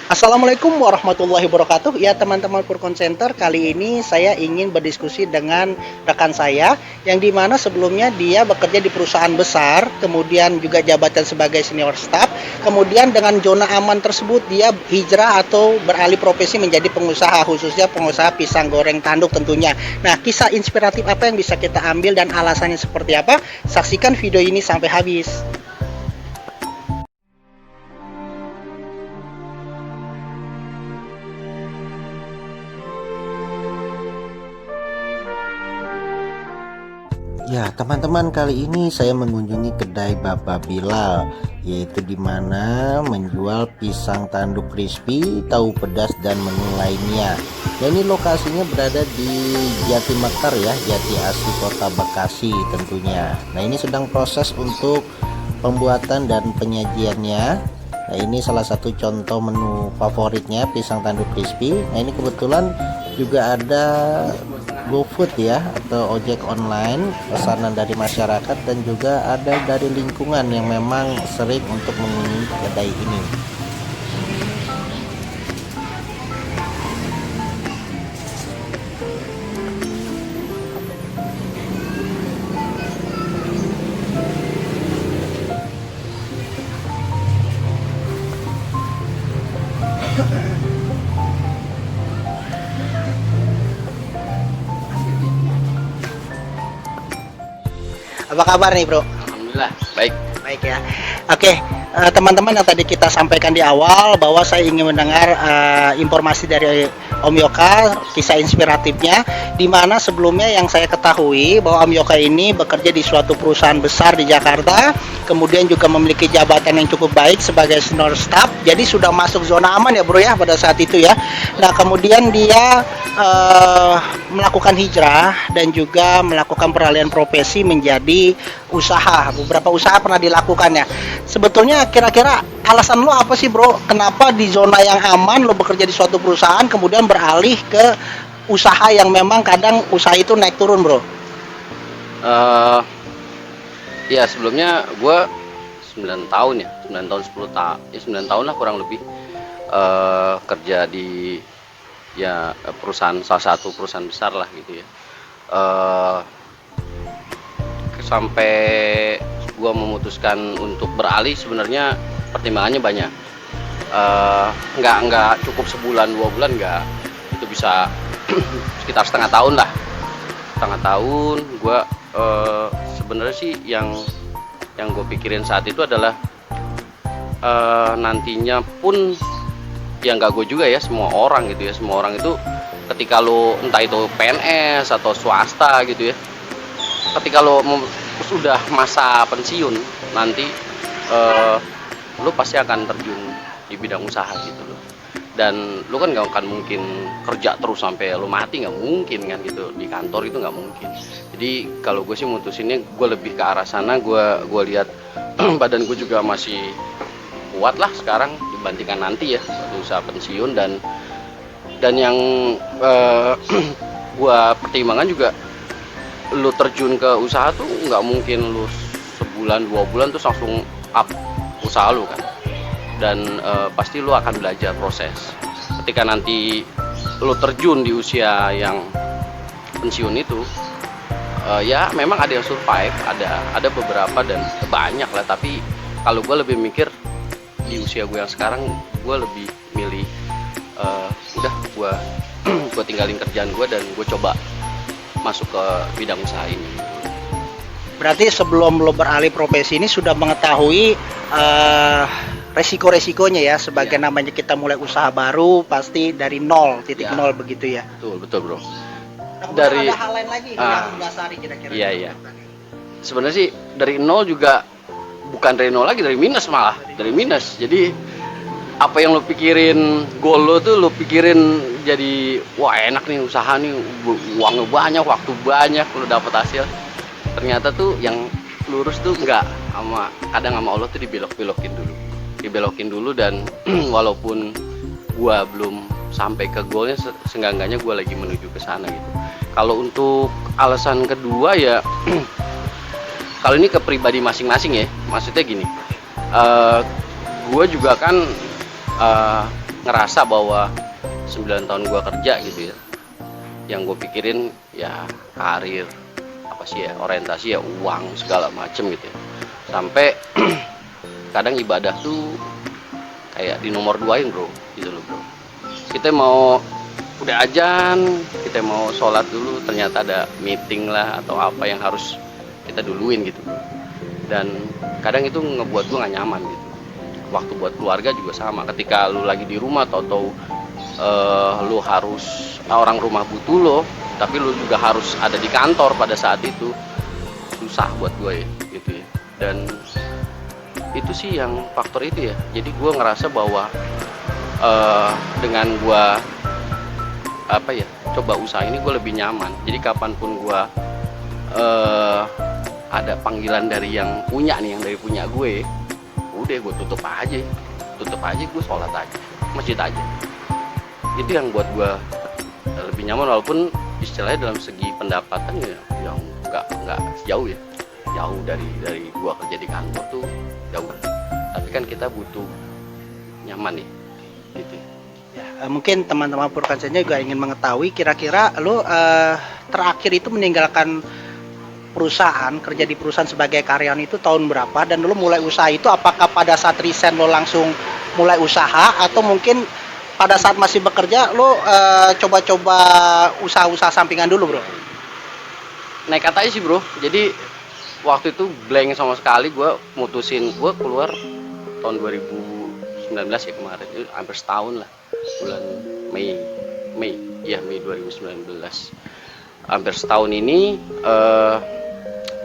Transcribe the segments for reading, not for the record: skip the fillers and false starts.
Assalamualaikum warahmatullahi wabarakatuh. Ya teman-teman Purkon Center, kali ini saya ingin berdiskusi dengan rekan saya yang dimana sebelumnya dia bekerja di perusahaan besar, kemudian juga jabatan sebagai senior staff, kemudian dengan zona aman tersebut dia hijrah atau beralih profesi menjadi pengusaha, khususnya pengusaha pisang goreng tanduk tentunya. Nah, kisah inspiratif apa yang bisa kita ambil dan alasannya seperti apa? Saksikan video ini sampai habis. Ya, teman-teman, kali ini saya mengunjungi kedai Bapak Bilal, yaitu di mana menjual pisang tanduk crispy, tahu pedas dan menu lainnya. Dan ini lokasinya berada di Jati Mekar ya, Jati Asih Kota Bekasi tentunya. Nah, ini sedang proses untuk pembuatan dan penyajiannya. Nah, ini salah satu contoh menu favoritnya, pisang tanduk crispy. Nah, ini kebetulan juga ada GoFood ya, atau ojek online, pesanan dari masyarakat dan juga ada dari lingkungan yang memang sering untuk mengunjungi kedai ini. Apa kabar nih, Bro? Alhamdulillah, baik. Baik ya. Oke, teman-teman, yang tadi kita sampaikan di awal bahwa saya ingin mendengar informasi dari Om Yoka, kisah inspiratifnya, di mana sebelumnya yang saya ketahui bahwa Om Yoka ini bekerja di suatu perusahaan besar di Jakarta, kemudian juga memiliki jabatan yang cukup baik sebagai senior staff, jadi sudah masuk zona aman ya, Bro ya, pada saat itu ya. Nah, kemudian dia melakukan hijrah dan juga melakukan peralihan profesi menjadi usaha. Beberapa usaha pernah dilakukannya. Sebetulnya kira-kira alasan lo apa sih, Bro? Kenapa di zona yang aman lo bekerja di suatu perusahaan kemudian beralih ke usaha yang memang kadang usaha itu naik turun, Bro? Eh ya sebelumnya gue 9 tahun ya, 9 tahun 10 tahun, ya 9 tahun lah kurang lebih kerja di perusahaan, salah satu perusahaan besar lah gitu ya. Eh Sampai gue memutuskan untuk beralih, sebenarnya pertimbangannya banyak. Nggak cukup sebulan 2 bulan, nggak, itu bisa sekitar setengah tahun lah. Setengah tahun gue sebenarnya sih yang gue pikirin saat itu adalah nantinya pun, ya nggak gue juga ya, semua orang gitu ya, semua orang itu ketika lo entah itu PNS atau swasta gitu ya, ketika lo sudah masa pensiun nanti, lo pasti akan terjun di bidang usaha gitu loh. Dan lo kan nggak akan mungkin kerja terus sampai lo mati, nggak mungkin kan gitu, di kantor itu nggak mungkin. Jadi kalau gue sih mutusinnya gue lebih ke arah sana. Gue lihat badan gue juga masih kuat lah sekarang dibandingkan nanti ya waktu usaha pensiun. Dan yang gue pertimbangkan juga, lu terjun ke usaha tuh nggak mungkin lu sebulan 2 bulan tuh langsung up usaha lu kan. Dan pasti lu akan belajar proses. Ketika nanti lu terjun di usia yang pensiun itu, ya memang ada yang survive, ada beberapa dan banyak lah. Tapi kalau gue lebih mikir di usia gue yang sekarang, gue lebih milih udah gue tinggalin kerjaan gue dan gue coba masuk ke bidang usaha ini. Berarti sebelum lo beralih profesi ini sudah mengetahui resiko-resikonya ya, sebagai namanya kita mulai usaha baru pasti dari nol, titik nol begitu ya. Betul bro. Nah, dari ada hal lain lagi yang mendasari kira-kira. Iya. Sebenarnya sih dari nol juga, bukan dari nol lagi, dari minus malah, dari minus. Jadi apa yang lo pikirin, goal lo tuh lo pikirin jadi wah enak nih usaha nih, uangnya banyak, waktu banyak, lo dapet hasil. Ternyata tuh yang lurus tuh enggak, kadang sama Allah tuh dibelok-belokin dulu. Dan walaupun gua belum sampai ke goalnya, seenggak-enggaknya gua lagi menuju ke sana gitu. Kalau untuk alasan kedua ya kalau ini ke pribadi masing-masing ya, maksudnya gini, gue juga kan ngerasa bahwa 9 tahun gue kerja gitu ya, yang gue pikirin ya karir, apa sih ya, orientasi ya uang segala macem gitu ya. Sampai kadang ibadah tuh kayak di nomor duain bro, gitu loh bro. Kita mau udah ajan, kita mau sholat dulu, ternyata ada meeting lah atau apa yang harus kita duluin gitu bro. Dan kadang itu ngebuat gue gak nyaman gitu. Waktu buat keluarga juga sama, ketika lu lagi di rumah atau lu harus, orang rumah butuh lo, tapi lu juga harus ada di kantor pada saat itu, susah buat gue ya gitu ya. Dan itu sih yang faktor itu ya, jadi gue ngerasa bahwa dengan gue apa ya, coba usaha ini gue lebih nyaman. Jadi kapanpun gue ada panggilan dari yang punya nih, yang dari punya gue, udah gue tutup aja, gue sholat aja, masjid aja. Itu yang buat gue lebih nyaman, walaupun istilahnya dalam segi pendapatan ya yang nggak jauh ya, jauh dari gue kerja di kantor tuh jauh. Tapi kan kita butuh nyaman nih gitu. Mungkin teman-teman Purkansanya juga ingin mengetahui kira-kira lo terakhir itu meninggalkan perusahaan, kerja di perusahaan sebagai karyawan itu tahun berapa, dan lo mulai usaha itu apakah pada saat resign lo langsung mulai usaha, atau mungkin pada saat masih bekerja lo coba-coba usaha-usaha sampingan dulu bro? Nekat aja sih bro, jadi waktu itu blank sama sekali. Gue mutusin, gue keluar tahun 2019 ya, kemarin itu hampir setahun lah, bulan Mei 2019, hampir setahun ini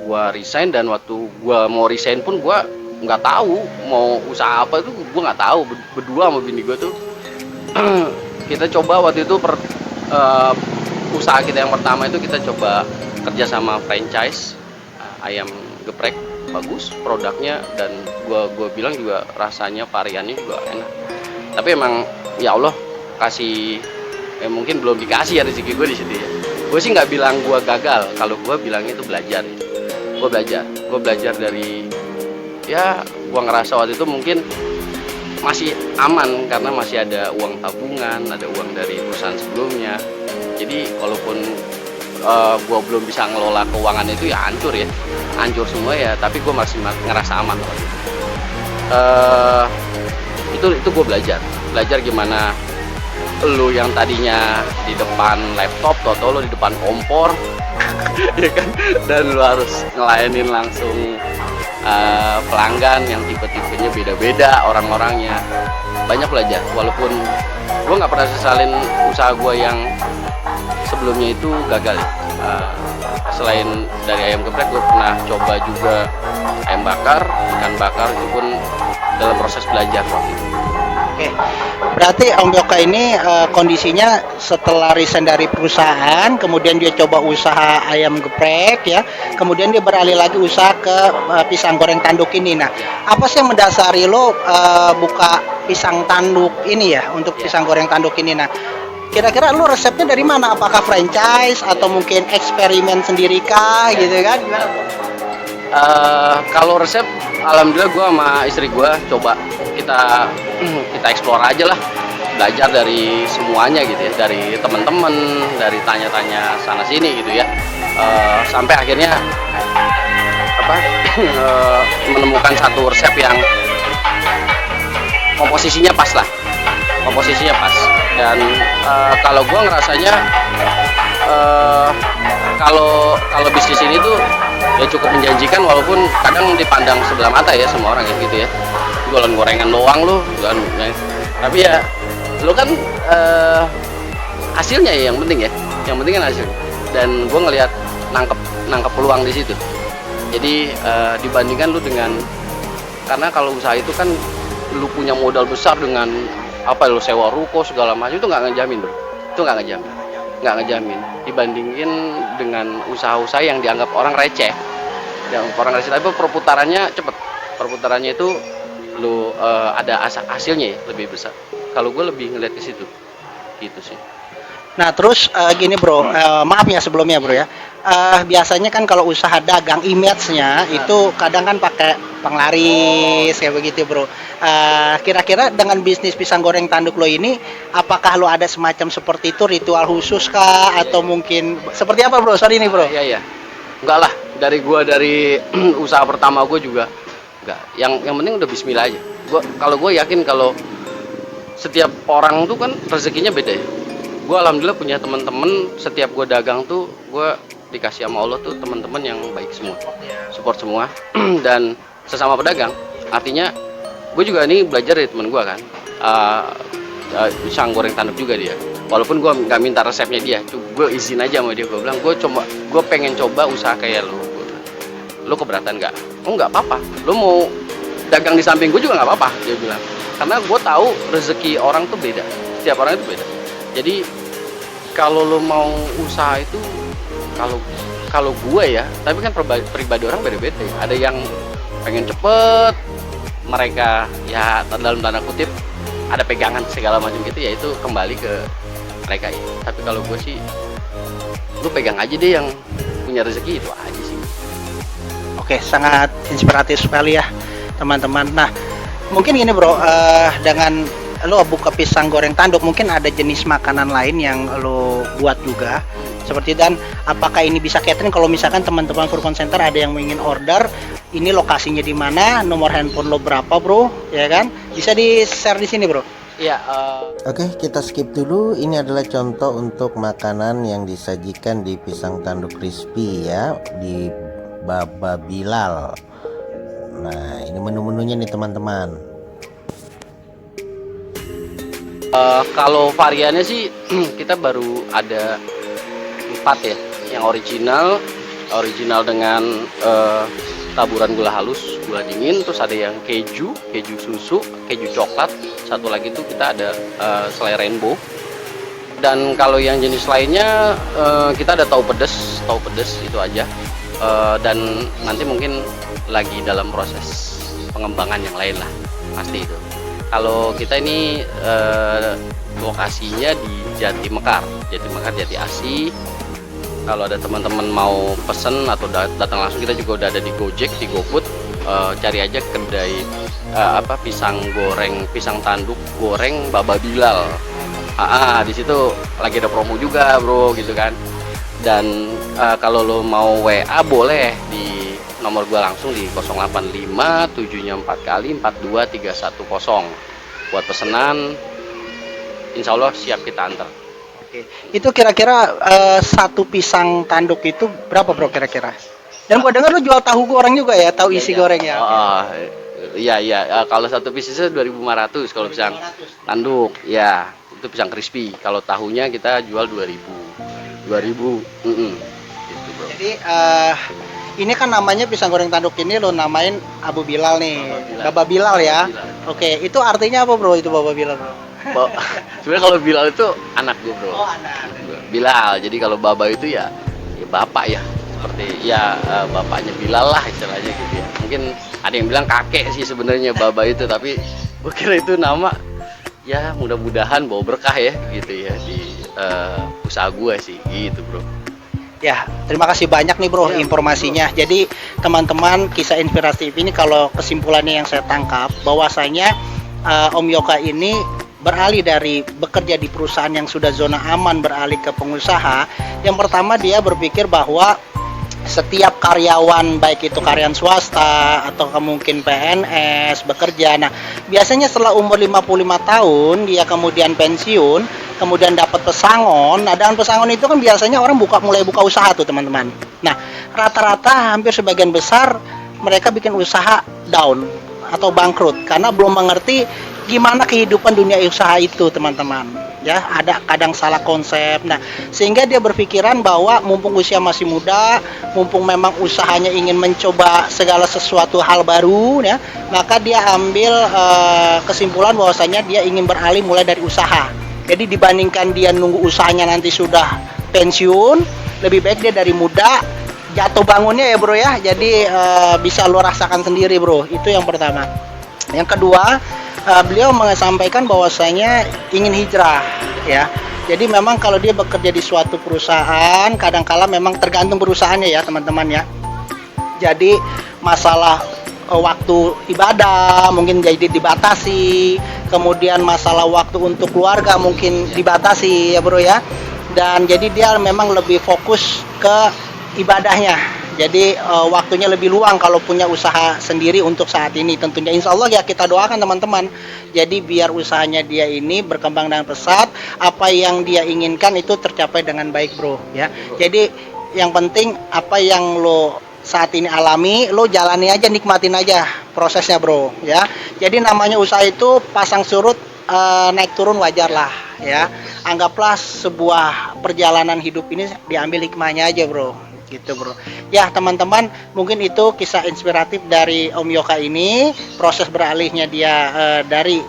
gue resign. Dan waktu gue mau resign pun gue nggak tahu mau usaha apa, itu gue nggak tahu. Berdua sama bini gue tuh kita coba waktu itu usaha kita yang pertama itu kita coba kerja sama franchise ayam geprek, bagus produknya, dan gue bilang juga rasanya, variannya juga enak. Tapi emang ya Allah kasih, mungkin belum dikasih ya rezeki gue di situ ya. Gue sih nggak bilang gue gagal, kalau gue bilangnya itu belajar ya. Gue belajar dari, ya gue ngerasa waktu itu mungkin masih aman karena masih ada uang tabungan, ada uang dari perusahaan sebelumnya. Jadi walaupun gue belum bisa ngelola keuangan itu ya hancur semua ya, tapi gue masih ngerasa aman. Itu gue belajar gimana lu yang tadinya di depan laptop, toto lu di depan kompor ya kan, dan lu harus ngelayanin langsung pelanggan yang tipe-tipenya beda-beda orang-orangnya. Banyak belajar, walaupun gue nggak pernah sesalin usaha gue yang sebelumnya itu gagal ya. Selain dari ayam geprek, gue pernah coba juga ayam bakar, ikan bakar, itu pun dalam proses belajar waktu itu. Oke, berarti Om Yoka ini kondisinya setelah resign dari perusahaan, kemudian dia coba usaha ayam geprek ya, kemudian dia beralih lagi usaha ke pisang goreng tanduk ini. Nah, apa sih yang mendasari lo buka pisang tanduk ini ya, untuk pisang goreng tanduk ini? Nah, kira-kira lu resepnya dari mana? Apakah franchise atau mungkin eksperimen sendiri kah gitu kan? Gimana? Kalau resep, alhamdulillah gue sama istri gue coba kita explore aja lah, belajar dari semuanya gitu ya, dari teman-teman, dari tanya-tanya sana sini gitu ya, sampai akhirnya menemukan satu resep yang komposisinya pas. Dan kalau gue ngerasanya kalau bisnis ini tuh ya cukup menjanjikan, walaupun kadang dipandang sebelah mata ya semua orang ya gitu ya, jualan gorengan doang lu kan, tapi ya lu kan hasilnya ya yang penting kan hasil. Dan gue ngelihat nangkep peluang di situ. Jadi dibandingkan lu dengan, karena kalau usaha itu kan lu punya modal besar dengan lu sewa ruko segala macam, itu nggak ngejamin bro, itu nggak ngejamin dibandingin dengan usaha-usaha yang dianggap orang receh, tapi perputarannya cepet, perputarannya itu lu ada hasilnya ya lebih besar. Kalau gue lebih ngeliat ke situ gitu sih. Nah, terus gini bro, maaf ya sebelumnya bro ya. Biasanya kan kalau usaha dagang image-nya itu kadang kan pakai penglaris kayak begitu bro. Kira-kira dengan bisnis pisang goreng tanduk lo ini, apakah lo ada semacam seperti itu ritual khusus kah atau mungkin seperti apa bro? Sorry nih bro. Iya iya. Enggak lah, dari usaha pertama gue juga enggak. Yang penting udah bismillah aja. Gue yakin kalau setiap orang tuh kan rezekinya beda ya. Gue alhamdulillah punya teman-teman, setiap gue dagang tuh gue dikasih sama Allah tuh teman-teman yang baik semua, support semua dan sesama pedagang. Artinya gue juga ini belajar dari teman gue kan, pisang goreng tanduk juga dia. Walaupun gue nggak minta resepnya dia, gue izin aja sama dia. Gue bilang gue pengen coba usaha kayak lo keberatan nggak? Oh nggak apa-apa, lo mau dagang di samping gue juga nggak apa-apa, dia bilang. Karena gue tahu rezeki orang tuh beda, setiap orang itu beda. Jadi kalau lo mau usaha itu, kalau gue ya, tapi kan pribadi orang beda-beda ya. Ada yang pengen cepet, mereka ya dalam tanda kutip ada pegangan segala macam gitu, ya itu kembali ke mereka ya. Tapi kalau gue sih, lu pegang aja deh yang punya rezeki, itu aja sih. Oke, sangat inspiratif sekali ya teman-teman. Nah, mungkin gini bro, dengan lo buka pisang goreng tanduk, mungkin ada jenis makanan lain yang lo buat juga seperti, dan apakah ini bisa catering kalau misalkan teman-teman Food Center ada yang ingin order, ini lokasinya di mana, nomor handphone lo berapa bro, ya kan, bisa di share di sini bro. Iya. Oke, kita skip dulu. Ini adalah contoh untuk makanan yang disajikan di pisang tanduk crispy ya, di Baba Bilal. Nah, ini menu-menunya nih teman-teman. Kalau variannya sih kita baru ada 4 ya. Yang original dengan taburan gula halus, gula dingin, terus ada yang keju susu, keju coklat. Satu lagi tuh kita ada selai rainbow. Dan kalau yang jenis lainnya kita ada tahu pedes itu aja. Dan nanti mungkin lagi dalam proses pengembangan yang lain lah, pasti itu. Kalau kita ini lokasinya di Jati Mekar, Jati Asih. Kalau ada teman-teman mau pesen atau datang langsung, kita juga udah ada di Gojek, di GoFood. Cari aja kedai pisang tanduk goreng Baba Bilal. Di situ lagi ada promo juga bro, gitu kan. Dan kalau lo mau WA boleh di nomor gua langsung di 085 7-nya 4 kali 42310 buat pesanan. Insya Allah siap kita antar. Oke, itu kira-kira satu pisang tanduk itu berapa bro kira-kira? Dan gua dengar lu jual tahu goreng juga ya, tahu isi goreng ya. Iya. Kalau satu piece 2.500 kalau pisang tanduk, ya itu pisang crispy. Kalau tahunya kita jual 2.000. Gitu bro. Jadi ini kan namanya pisang goreng tanduk ini lo namain Abu Bilal nih, Baba Bilal ya. Oke, itu artinya apa bro itu Baba Bilal bro? Sebenarnya kalau Bilal itu anak gue bro. Oh anak. Bilal. Jadi kalau Baba itu ya bapak ya, seperti ya bapaknya Bilal lah istilahnya gitu ya. Mungkin ada yang bilang kakek sih sebenarnya Baba itu, tapi gue kira itu nama ya mudah-mudahan bawa berkah ya gitu ya di usaha gue sih gitu bro. Ya, terima kasih banyak nih bro informasinya. Jadi teman-teman, kisah inspiratif ini kalau kesimpulannya yang saya tangkap bahwasanya Om Yoka ini beralih dari bekerja di perusahaan yang sudah zona aman beralih ke pengusaha. Yang pertama dia berpikir bahwa setiap karyawan, baik itu karyawan swasta atau mungkin PNS bekerja. Nah, biasanya setelah umur 55 tahun dia kemudian pensiun, kemudian dapat pesangon. Nah, dengan pesangon itu kan biasanya orang mulai buka usaha tuh, teman-teman. Nah, rata-rata hampir sebagian besar mereka bikin usaha down atau bangkrut karena belum mengerti gimana kehidupan dunia usaha itu, teman-teman. Ya, ada kadang salah konsep. Nah, sehingga dia berpikiran bahwa mumpung usia masih muda, mumpung memang usahanya ingin mencoba segala sesuatu hal baru ya, maka dia ambil kesimpulan bahwasanya dia ingin beralih mulai dari usaha. Jadi dibandingkan dia nunggu usahanya nanti sudah pensiun, lebih baik dia dari muda jatuh bangunnya ya bro ya. Jadi bisa lo rasakan sendiri bro. Itu yang pertama. Yang kedua, beliau menyampaikan bahwasanya ingin hijrah ya, Jadi memang kalau dia bekerja di suatu perusahaan, kadangkala memang tergantung perusahaannya ya teman-teman ya. Jadi masalah waktu ibadah mungkin jadi dibatasi, kemudian masalah waktu untuk keluarga mungkin dibatasi ya bro ya. Dan jadi dia memang lebih fokus ke ibadahnya. Jadi waktunya lebih luang kalau punya usaha sendiri untuk saat ini tentunya. Insya Allah ya kita doakan teman-teman. Jadi biar usahanya dia ini berkembang dengan pesat, apa yang dia inginkan itu tercapai dengan baik bro ya. Jadi yang penting apa yang lo saat ini alami, lo jalani aja, nikmatin aja prosesnya bro ya. Jadi namanya usaha itu pasang surut naik turun wajar lah ya. Anggaplah sebuah perjalanan hidup ini diambil hikmahnya aja bro, gitu bro. Ya teman-teman, mungkin itu kisah inspiratif dari Om Yoka ini, proses beralihnya dia dari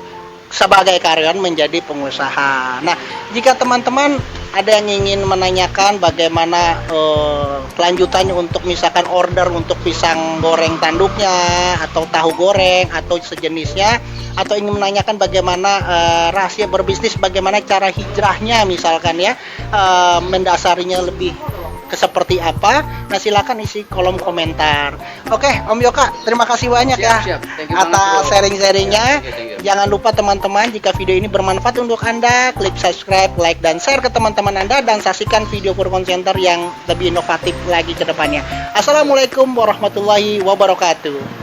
sebagai karyawan menjadi pengusaha. Nah, jika teman-teman ada yang ingin menanyakan bagaimana kelanjutannya untuk misalkan order untuk pisang goreng tanduknya atau tahu goreng atau sejenisnya, atau ingin menanyakan bagaimana rahasia berbisnis, bagaimana cara hijrahnya misalkan ya, mendasarinya lebih seperti apa, nah silakan isi kolom komentar. Oke Om Yoka, terima kasih banyak Siap. Thank you atas banget, bro. sharing-sharingnya. Thank you. Jangan lupa teman-teman, jika video ini bermanfaat untuk Anda, klik subscribe, like, dan share ke teman-teman Anda, dan saksikan video Purkon Center yang lebih inovatif lagi ke depannya. Assalamualaikum warahmatullahi wabarakatuh.